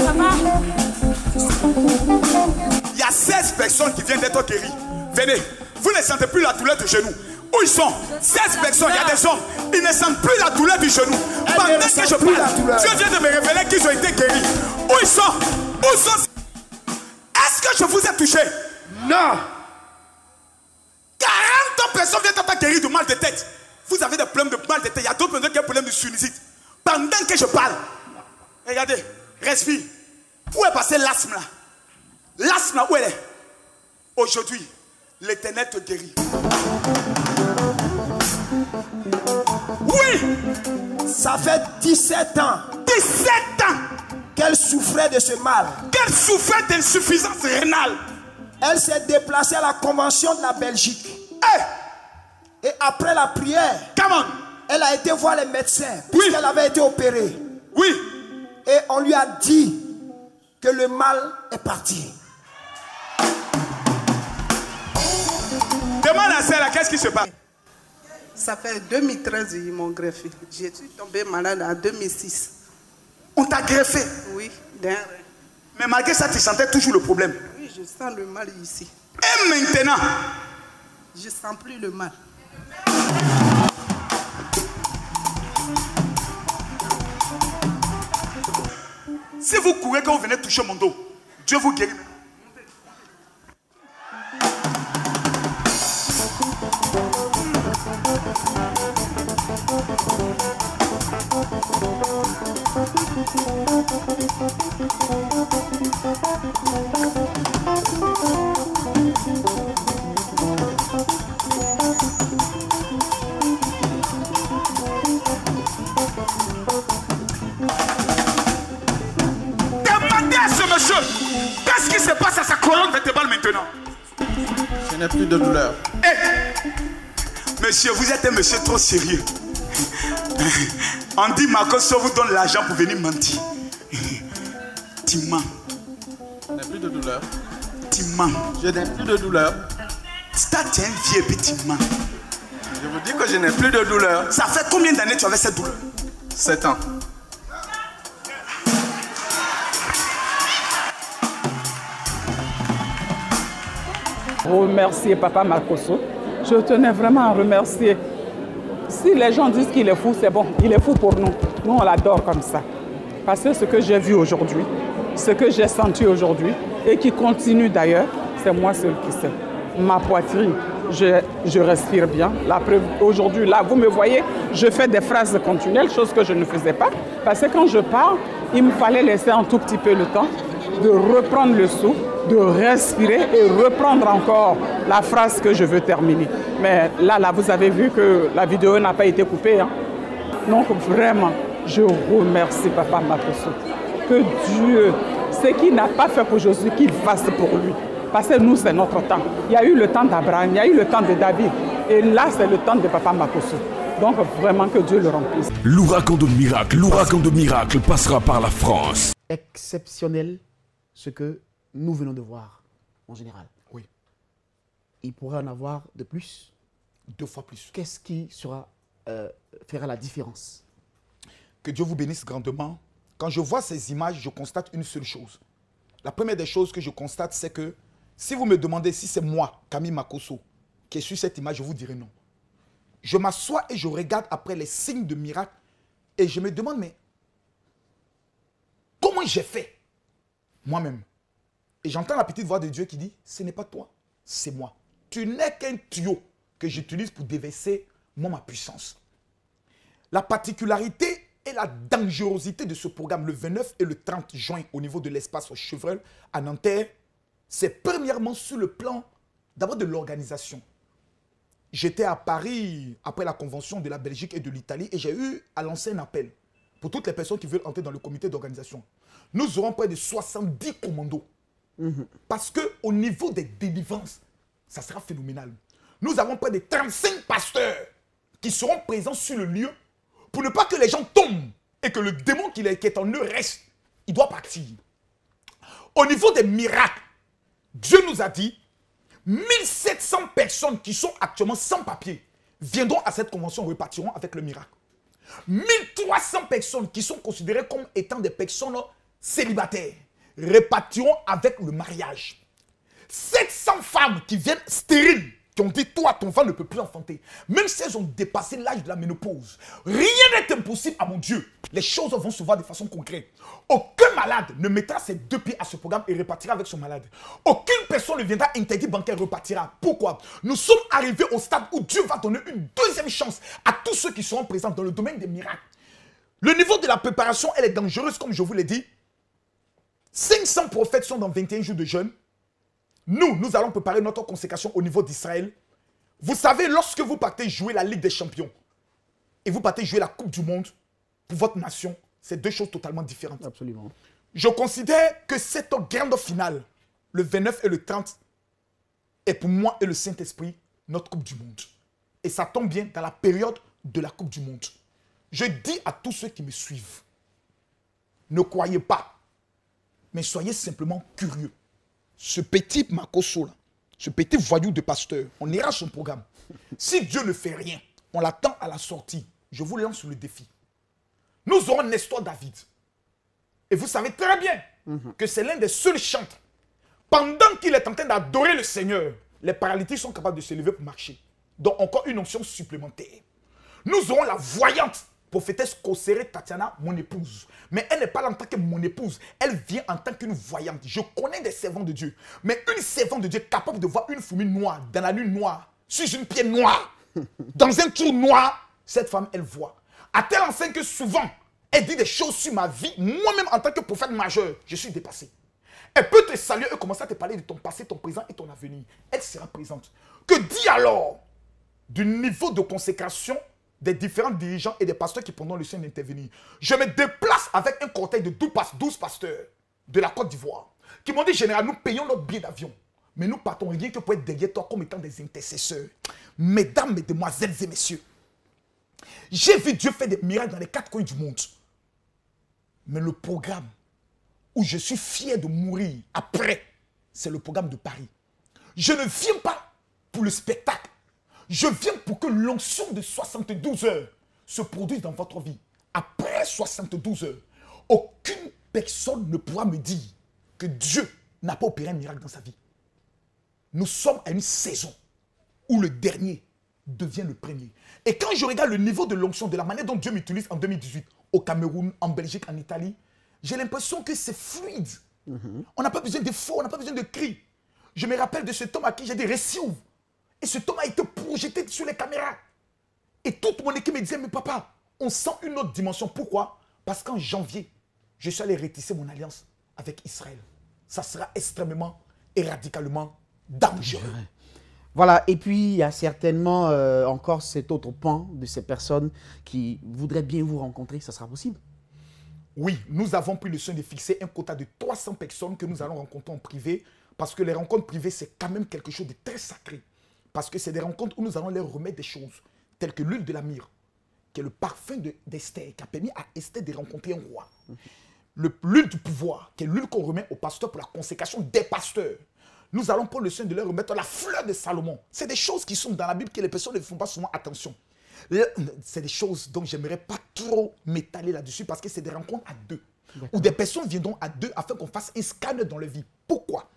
Ça va? Il y a 16 personnes qui viennent d'être guéries. Venez, vous ne sentez plus la douleur du genou. Où ils sont? 16 personnes, il y a des hommes. Ils ne sentent plus la douleur du genou. Pendant que je parle, Dieu vient de me révéler qu'ils ont été guéris. Où ils sont? Où sont? Est-ce que je vous ai touché? Non. 40 personnes viennent d'être guéries du mal de tête. Vous avez des problèmes de mal de tête. Il y a d'autres personnes qui ont des problèmes de sinusite. Pendant que je parle, regardez, respire. Où est passé l'asthme là? L'asthme là, où elle est? Aujourd'hui, l'Éternel te guérit. Oui! Ça fait 17 ans 17 ans qu'elle souffrait de ce mal. qu'elle souffrait d'insuffisance rénale. Elle s'est déplacée à la convention de la Belgique. Hey, Et après la prière, come on. elle a été voir les médecins Oui. puisqu'elle avait été opérée. Oui. Et on lui a dit que le mal est parti. Demande à celle-là, qu'est-ce qui se passe? Ça fait 2013 ils m'ont greffé. Je suis tombée malade en 2006. On t'a greffé. Oui, d'un rein. Mais malgré ça, tu sentais toujours le problème. Oui, je sens le mal ici. Et maintenant, Je sens plus le mal. si vous courez quand vous venez toucher mon dos, Dieu vous guérit. Demandez à ce monsieur, qu'est-ce qui se passe à sa colonne vertébrale maintenant? Je n'ai plus de douleur. Monsieur, vous êtes un monsieur trop sérieux. On dit Makoso vous donne l'argent pour venir mentir. Tu mens. Je n'ai plus de douleur. Tu mens. Je n'ai plus de douleur. Tu es un vieux et puis tu mens. Je vous dis que je n'ai plus de douleur. Ça fait combien d'années tu avais cette douleur? 7 ans. Remercier Papa Makoso. Je tenais vraiment à remercier. Si les gens disent qu'il est fou, c'est bon. Il est fou pour nous. Nous, on l'adore comme ça. Parce que ce que j'ai vu aujourd'hui, ce que j'ai senti aujourd'hui, et qui continue d'ailleurs, c'est moi seul qui sais. Ma poitrine, je respire bien. La preuve, aujourd'hui, là, vous me voyez, je fais des phrases continuelles, chose que je ne faisais pas. Parce que quand je parle, il me fallait laisser un tout petit peu le temps de reprendre le souffle, de respirer et reprendre encore la phrase que je veux terminer. Mais là, vous avez vu que la vidéo n'a pas été coupée. Hein. Donc vraiment, je remercie Papa Makoso. Que Dieu, ce qu'il n'a pas fait pour Jésus, qu'il fasse pour lui. Parce que nous, c'est notre temps. Il y a eu le temps d'Abraham, il y a eu le temps de David. Et là, c'est le temps de Papa Makoso. Donc vraiment que Dieu le remplisse. L'ouragan de miracle passera par la France. Exceptionnel ce que nous venons de voir en général. Oui. Il pourrait en avoir de plus. 2 fois plus. Qu'est-ce qui fera la différence? Que Dieu vous bénisse grandement. Quand je vois ces images, je constate une seule chose. La première des choses que je constate, c'est que si vous me demandez si c'est moi, Camille Makoso, qui est sur cette image, je vous dirai non. Je m'assois et je regarde après les signes de miracle et je me demande, mais comment j'ai fait moi-même? Et j'entends la petite voix de Dieu qui dit, ce n'est pas toi, c'est moi. Tu n'es qu'un tuyau que j'utilise pour déverser moi ma puissance. La particularité et la dangerosité de ce programme le 29 et le 30 juin au niveau de l'espace Chevreul à Nanterre, c'est premièrement sur le plan d'abord de l'organisation. J'étais à Paris après la convention de la Belgique et de l'Italie et j'ai eu à lancer un appel pour toutes les personnes qui veulent entrer dans le comité d'organisation. Nous aurons près de 70 commandos. Parce qu'au niveau des délivrances, ça sera phénoménal. Nous avons près de 35 pasteurs qui seront présents sur le lieu pour ne pas que les gens tombent et que le démon qui est en eux reste. Il doit partir. Au niveau des miracles, Dieu nous a dit 1700 personnes qui sont actuellement sans papier viendront à cette convention, repartiront avec le miracle. 1300 personnes qui sont considérées comme étant des personnes célibataires repartiront avec le mariage. 700 femmes qui viennent stériles, qui ont dit, toi, ton ventre ne peut plus enfanter. Même si elles ont dépassé l'âge de la ménopause, rien n'est impossible à mon Dieu. Les choses vont se voir de façon concrète. Aucun malade ne mettra ses 2 pieds à ce programme et repartira avec son malade. Aucune personne ne viendra interdit bancaire et repartira. Pourquoi? Nous sommes arrivés au stade où Dieu va donner une deuxième chance à tous ceux qui seront présents dans le domaine des miracles. Le niveau de la préparation, elle est dangereuse, comme je vous l'ai dit. 500 prophètes sont dans 21 jours de jeûne. Nous allons préparer notre consécration au niveau d'Israël. Vous savez, lorsque vous partez jouer la Ligue des Champions et vous partez jouer la Coupe du Monde, pour votre nation, c'est deux choses totalement différentes. Absolument. Je considère que cette grande finale, le 29 et le 30, est pour moi et le Saint-Esprit notre Coupe du Monde. Et ça tombe bien dans la période de la Coupe du Monde. Je dis à tous ceux qui me suivent, ne croyez pas, mais soyez simplement curieux. Ce petit Makoso, là, ce petit voyou de pasteur, on ira son programme. Si Dieu ne fait rien, on l'attend à la sortie. Je vous lance le défi. Nous aurons Nestor David. Et vous savez très bien que c'est l'un des seuls chantres. Pendant qu'il est en train d'adorer le Seigneur, les paralytiques sont capables de se lever pour marcher. Donc encore une option supplémentaire. Nous aurons la voyante prophétesse Kosere Tatiana, mon épouse. Mais elle n'est pas là en tant que mon épouse. Elle vient en tant qu'une voyante. Je connais des servants de Dieu. Mais une servante de Dieu capable de voir une fourmi noire dans la nuit noire, sur une pierre noire, dans un trou noir, cette femme, elle voit. À tel enseigne que souvent, elle dit des choses sur ma vie. Moi-même, en tant que prophète majeur, je suis dépassé. Elle peut te saluer et commencer à te parler de ton passé, ton présent et ton avenir. Elle sera présente. Que dit alors du niveau de consécration des différents dirigeants et des pasteurs qui prendront le soin d'intervenir? Je me déplace avec un cortège de 12 pasteurs de la Côte d'Ivoire qui m'ont dit, général, nous payons notre billet d'avion. Mais nous partons rien que pour être derrière toi comme étant des intercesseurs. Mesdames, mesdemoiselles et messieurs, j'ai vu Dieu faire des miracles dans les 4 coins du monde. Mais le programme où je suis fier de mourir après, c'est le programme de Paris. Je ne viens pas pour le spectacle. Je viens pour que l'onction de 72 heures se produise dans votre vie. Après 72 heures, aucune personne ne pourra me dire que Dieu n'a pas opéré un miracle dans sa vie. Nous sommes à une saison où le dernier devient le premier. Et quand je regarde le niveau de l'onction, de la manière dont Dieu m'utilise en 2018, au Cameroun, en Belgique, en Italie, j'ai l'impression que c'est fluide. On n'a pas besoin d'efforts, on n'a pas besoin de cris. Je me rappelle de cet homme à qui j'ai dit « Récive ». Et cet homme a été projeté sur les caméras. Et toute mon équipe me disait « Mais papa, on sent une autre dimension ». Pourquoi? Parce qu'en janvier, je suis allé rétisser mon alliance avec Israël. Ça sera extrêmement et radicalement dangereux. Voilà, et puis il y a certainement encore cet autre pan de ces personnes qui voudraient bien vous rencontrer. Ça sera possible? Oui, nous avons pris le soin de fixer un quota de 300 personnes que nous allons rencontrer en privé, parce que les rencontres privées, c'est quand même quelque chose de très sacré. Parce que c'est des rencontres où nous allons leur remettre des choses, telles que l'huile de la myrrhe, qui est le parfum d'Esther, qui a permis à Esther de rencontrer un roi. L'huile du pouvoir, qui est l'huile qu'on remet aux pasteurs pour la consécration des pasteurs. Nous allons prendre le soin de leur remettre la fleur de Salomon. C'est des choses qui sont dans la Bible que les personnes ne font pas souvent attention. C'est des choses dont j'aimerais pas trop m'étaler là-dessus parce que c'est des rencontres à deux. Où des personnes viendront à deux afin qu'on fasse un scanner dans leur vie. Pourquoi?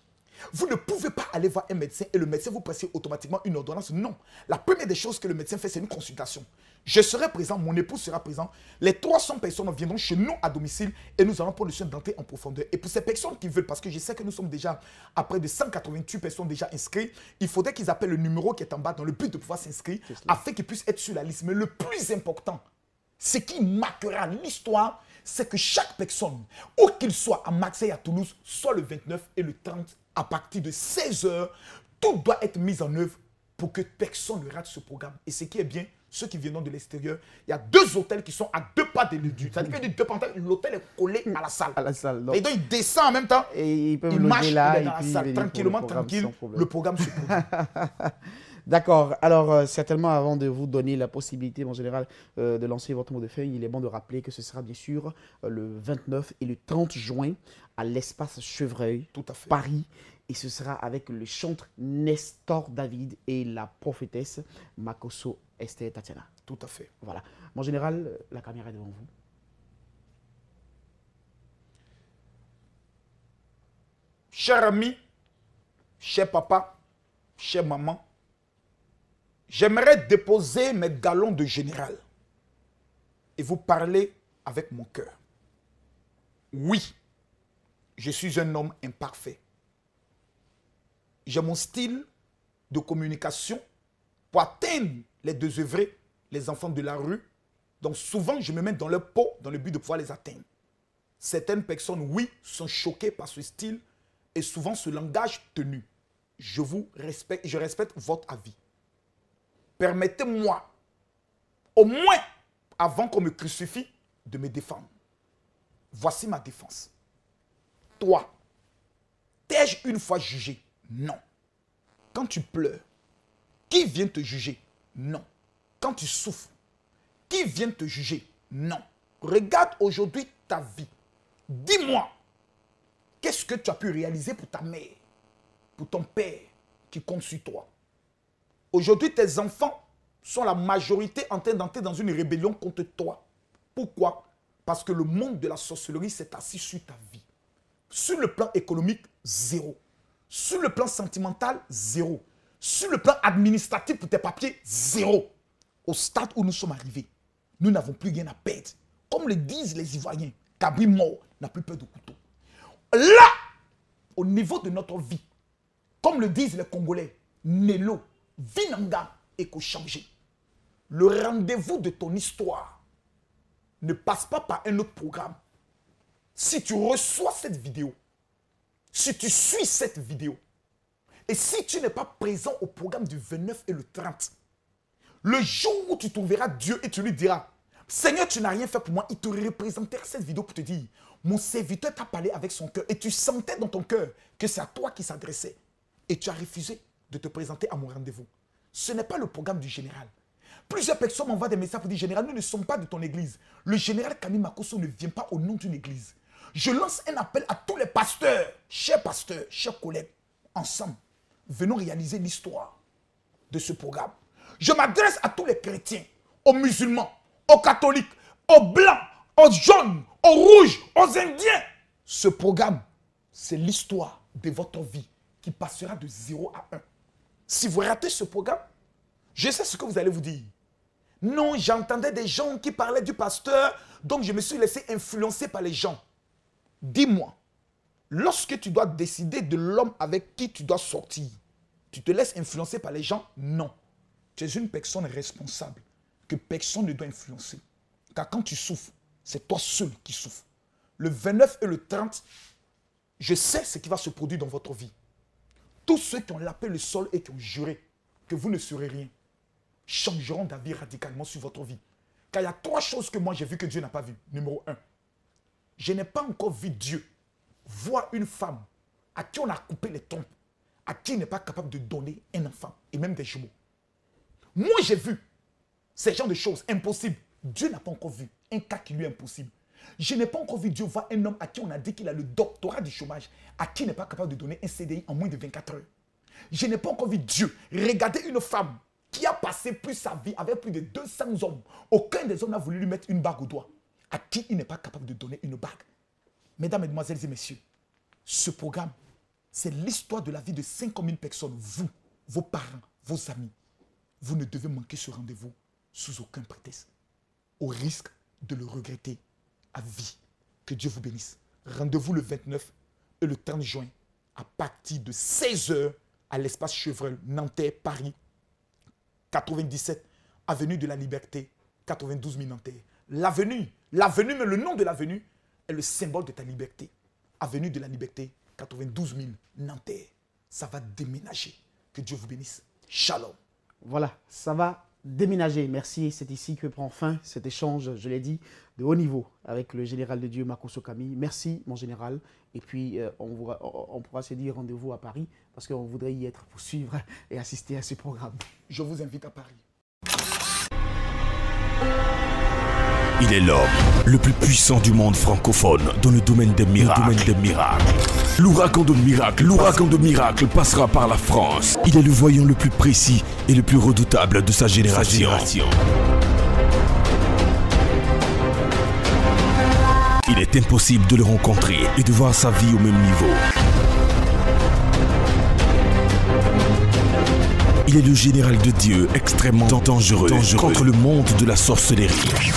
Vous ne pouvez pas aller voir un médecin et le médecin vous presser automatiquement une ordonnance. Non. La première des choses que le médecin fait, c'est une consultation. Je serai présent, mon épouse sera présent. Les 300 personnes viendront chez nous à domicile et nous allons prendre le soin d'entrer en profondeur. Et pour ces personnes qui veulent, parce que je sais que nous sommes déjà à près de 188 personnes déjà inscrites, il faudrait qu'ils appellent le numéro qui est en bas dans le but de pouvoir s'inscrire afin qu'ils puissent être sur la liste. Mais le plus important, ce qui marquera l'histoire, c'est que chaque personne, où qu'il soit à Marseille, à Toulouse, soit le 29 et le 30, à partir de 16 h, tout doit être mis en œuvre pour que personne ne rate ce programme. Et ce qui est bien, ceux qui viennent de l'extérieur, il y a 2 hôtels qui sont à 2 pas de l'hôtel. C'est-à-dire que 2 pas, l'hôtel est collé à la salle. À la salle. Donc, et donc il descend en même temps, et ils peuvent il marche, là, il est dans la salle, tranquillement, tranquille, le programme se produit. D'accord. Alors, certainement, avant de vous donner la possibilité, mon général, de lancer votre mot de fin, il est bon de rappeler que ce sera bien sûr le 29 et le 30 juin à l'espace Chevreuil, Tout à fait. Paris. Et ce sera avec le chantre Nestor David et la prophétesse Makoso Esther Tatiana. Tout à fait. Voilà. Mon général, la caméra est devant vous. Cher ami, cher papa, chère maman, j'aimerais déposer mes galons de général et vous parler avec mon cœur. Oui, je suis un homme imparfait. J'ai mon style de communication pour atteindre les désœuvrés, les enfants de la rue. Donc souvent, je me mets dans leur peau dans le but de pouvoir les atteindre. Certaines personnes, oui, sont choquées par ce style et souvent ce langage tenu. Je vous respecte, je respecte votre avis. Permettez-moi, au moins, avant qu'on me crucifie, de me défendre. Voici ma défense. Toi, t'ai-je une fois jugé? Non. Quand tu pleures, qui vient te juger? Non. Quand tu souffres, qui vient te juger? Non. Regarde aujourd'hui ta vie. Dis-moi, qu'est-ce que tu as pu réaliser pour ta mère, pour ton père qui compte sur toi? Aujourd'hui, tes enfants sont la majorité en train d'entrer dans une rébellion contre toi. Pourquoi? Parce que le monde de la sorcellerie s'est assis sur ta vie. Sur le plan économique, zéro. Sur le plan sentimental, zéro. Sur le plan administratif pour tes papiers, zéro. Au stade où nous sommes arrivés, nous n'avons plus rien à perdre. Comme le disent les Ivoiriens, Kabri mort n'a plus peur de couteau. Là, au niveau de notre vie, comme le disent les Congolais, Nelo, Vinanga et Kochangé, le rendez-vous de ton histoire ne passe pas par un autre programme. Si tu reçois cette vidéo, si tu suis cette vidéo, et si tu n'es pas présent au programme du 29 et le 30, le jour où tu trouveras Dieu et tu lui diras, Seigneur, tu n'as rien fait pour moi, il te représentera cette vidéo pour te dire, mon serviteur t'a parlé avec son cœur et tu sentais dans ton cœur que c'est à toi qu'il s'adressait et tu as refusé de te présenter à mon rendez-vous. Ce n'est pas le programme du général. Plusieurs personnes m'envoient des messages pour dire, général, nous ne sommes pas de ton église. Le général Camille Makosso ne vient pas au nom d'une église. Je lance un appel à tous les pasteurs, chers collègues, ensemble, venons réaliser l'histoire de ce programme. Je m'adresse à tous les chrétiens, aux musulmans, aux catholiques, aux blancs, aux jaunes, aux rouges, aux indiens. Ce programme, c'est l'histoire de votre vie qui passera de 0 à 1. Si vous ratez ce programme, je sais ce que vous allez vous dire. Non, j'entendais des gens qui parlaient du pasteur, donc je me suis laissé influencer par les gens. Dis-moi, lorsque tu dois décider de l'homme avec qui tu dois sortir, tu te laisses influencer par les gens? Non. Tu es une personne responsable que personne ne doit influencer. Car quand tu souffres, c'est toi seul qui souffres. Le 29 et le 30, je sais ce qui va se produire dans votre vie. Tous ceux qui ont lapé le sol et qui ont juré que vous ne serez rien, changeront d'avis radicalement sur votre vie. Car il y a 3 choses que moi j'ai vu que Dieu n'a pas vues. Numéro 1, je n'ai pas encore vu Dieu voir une femme à qui on a coupé les trompes, à qui il n'est pas capable de donner un enfant et même des jumeaux. Moi j'ai vu ces genres de choses impossibles. Dieu n'a pas encore vu un cas qui lui est impossible. Je n'ai pas encore vu Dieu voir un homme à qui on a dit qu'il a le doctorat du chômage, à qui il n'est pas capable de donner un CDI en moins de 24 heures. Je n'ai pas encore vu Dieu regarder une femme qui a passé plus sa vie avec plus de 200 hommes. Aucun des hommes n'a voulu lui mettre une bague au doigt, à qui il n'est pas capable de donner une bague. Mesdames, Mesdemoiselles et Messieurs, ce programme, c'est l'histoire de la vie de 50 000 personnes. Vous, vos parents, vos amis, vous ne devez manquer ce rendez-vous sous aucun prétexte, au risque de le regretter à vie. Que Dieu vous bénisse. Rendez-vous le 29 et le 30 juin à partir de 16 h à l'espace Chevreul, Nanterre, Paris, 97, avenue de la Liberté, 92 000 Nanterre. L'avenue, mais le nom de l'avenue est le symbole de ta liberté. Avenue de la Liberté, 92 000 Nanterre. Ça va déménager. Que Dieu vous bénisse. Shalom. Voilà, ça va déménager. Merci, c'est ici que prend fin cet échange, je l'ai dit, de haut niveau avec le général de Dieu Makosso Camille. Merci, mon général. Et puis, on pourra se dire rendez-vous à Paris parce qu'on voudrait y être pour suivre et assister à ce programme. Je vous invite à Paris. Il est l'homme le plus puissant du monde francophone dans le domaine des miracles. L'ouragan de miracles passera par la France. Il est le voyant le plus précis et le plus redoutable de sa génération. Il est impossible de le rencontrer et de voir sa vie au même niveau. Il est le général de Dieu extrêmement dangereux contre le monde de la sorcellerie.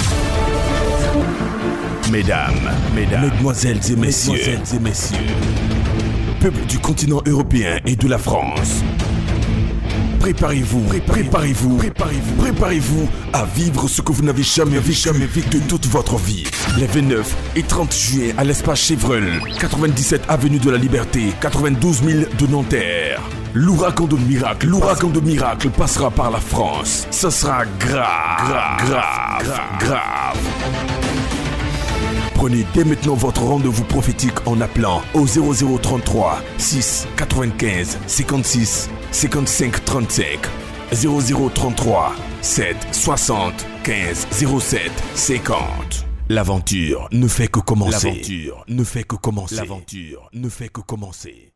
Mesdames, Mesdemoiselles et Messieurs, peuple du continent européen et de la France, préparez-vous à vivre ce que vous n'avez jamais vécu de toute votre vie. Les 29 et 30 juillet à l'espace Chevreul, 97 avenue de la Liberté, 92 000 de Nanterre. L'ouragan de miracle passera par la France. Ce sera grave. Prenez dès maintenant votre rendez-vous prophétique en appelant au 0033 6 95 56 55 35 0033 7 60 15 07 50. L'aventure ne fait que commencer. L'aventure ne fait que commencer. L'aventure ne fait que commencer.